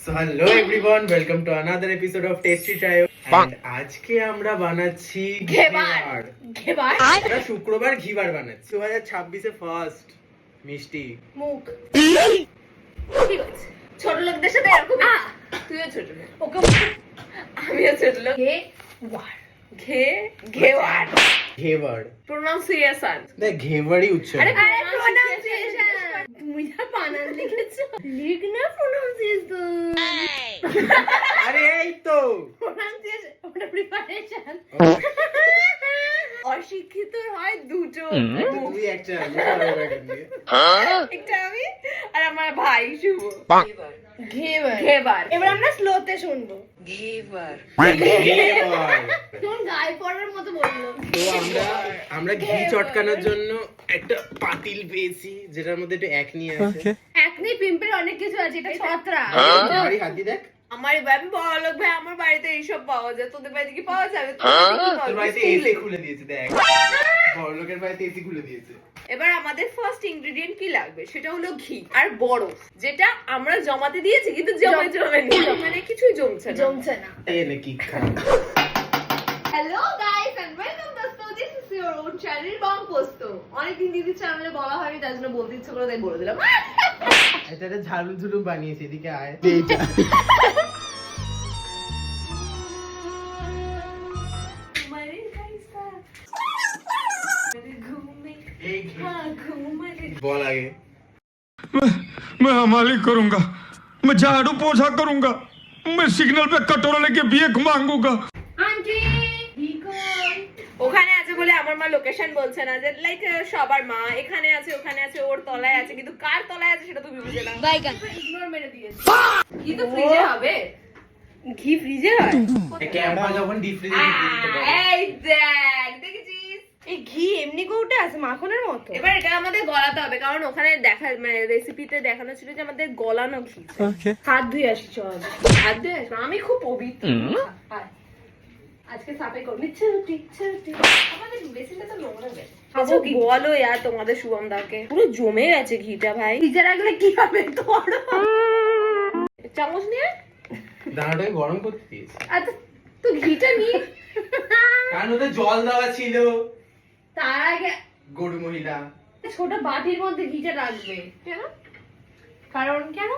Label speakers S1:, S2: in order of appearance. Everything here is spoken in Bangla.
S1: So hello everyone, welcome to another episode of Tasty Trio. And আজকে আমরা বানাচ্ছি ঘেবার। আমরা শুক্রবার ঘিবার বানাচ্ছি। 2026 এ ফার্স্ট মিষ্টি
S2: মুখ ঠিক আছে। ছোট লোকদের সাথে এরকম তুইও ছোট লোক, ওকে আমিও ছোট লোক। ঘেবার প্রোনাউন্সিয়েশন
S1: দেখ ঘেবারই উচ্চারণ।
S2: আরে প্রোনাউন্সিয়েশন তুমি না বানান লিখেছো, লিখ না প্রোনাউন্সিয়েশন।
S1: আরে এই তো
S2: প্রোনাউন্সিয়েশন ওটা প্রিপারেশন। অশিক্ষিত হয় দুটো,
S1: তুই একটা
S2: একটা আমি আর আমার ভাই শুভ। ঘেবার এবার আমরা স্লোতে শুনবো। ঘেবার কোন গায়ে পড়ার মতো বললো।
S1: তো আমরা ঘি চটকানোর জন্য একটা পাতিল পেয়েছি যেটার মধ্যে একটু একনি আছে।
S2: একনি পিম্পল অনেক কিছু আছে, এটা ছত্রাক।
S1: বাড়ি হাতি দেখ
S2: আমার আমি বড়লোক ভাই, আমার বাড়িতে এইসব পাওয়া যায়, তোদের বাড়িতে কি পাওয়া যাবে?
S1: তোর বাড়িতে এসি খুলে দিয়েছে দেখ, বড়লোকের বাড়িতে এসি খুলে দিয়েছে।
S2: এবার আমাদের ফার্স্ট ইনগ্রেডিয়েন্ট কি লাগবে সেটা হলো ঘি আর বরফ, যেটা আমরা জমাতে দিয়েছি কিন্তু জমে মানে কিছুই জমছে না।
S1: এনে কি খাই।
S2: হ্যালো গাইস এন্ড ওয়েলকাম দোস্তো, this is your own channel Bong Posto. অনেকদিন দিদির চ্যানেলে বলা হয়নি, তার জন্য বলতে ইচ্ছে করে তাই বলে দিলাম।
S1: এটা ঝালু ঝুলু বানিয়েছে, এদিকে আয়। বল আগে।
S3: मैं हमारी करूंगा, मैं झाड़ू पोछा करूंगा, मैं सिग्नल पे कटोरा लेके भीख मांगूंगा।
S2: আন্টি ওখানে আছে বলে আমার মা লোকেশন বলছে না, যে লাইক সবার মা এখানে আছে ওখানে আছে ওর তলায় আছে, কিন্তু কার তলায় আছে সেটা তুমি বুঝে না। বাইগান ইগনোর মেরে দিয়েছে। কি তো ফ্রিজে হবে? ঘি ফ্রিজে হয়?
S1: ক্যাম্পা যখন ডিপ ফ্রিজে দিতে পারে।
S2: এই দেখ দেখেছিস, এই ঘি এমনি কৌটে আছে মাখনের মতো। এবার এটা আমাদের গলাতে হবে, কারণ ওখানে দেখা মানে রেসিপিতে দেখানো ছিল যে আমাদের গলানো ঘি। হাত ধুয়ে আসি, চল হাত ধুয়ে আসি। আমি খুব পবিত্র। আজকে সাপে করবি ছুটি আমাদের বেসিনটা তো নোংরা গেছে। আচ্ছা বলো यार তোমাদের শুভম দাকে পুরো জমে গেছে ঘিটা ভাই। ফ্রিজে রাখলে কি হবে তোর? চামচ নিয়ে
S1: দাঁড়াটাকে গরম করতে দিয়েছি।
S2: আচ্ছা তো ঘিটা নিয়ে
S1: কারণ ওতে জল দেওয়া ছিল।
S2: তার আগে
S1: গরু মহিলা
S2: ছোট বাটির মধ্যে ঘিটা রাখবে কেন? কারণ কেন?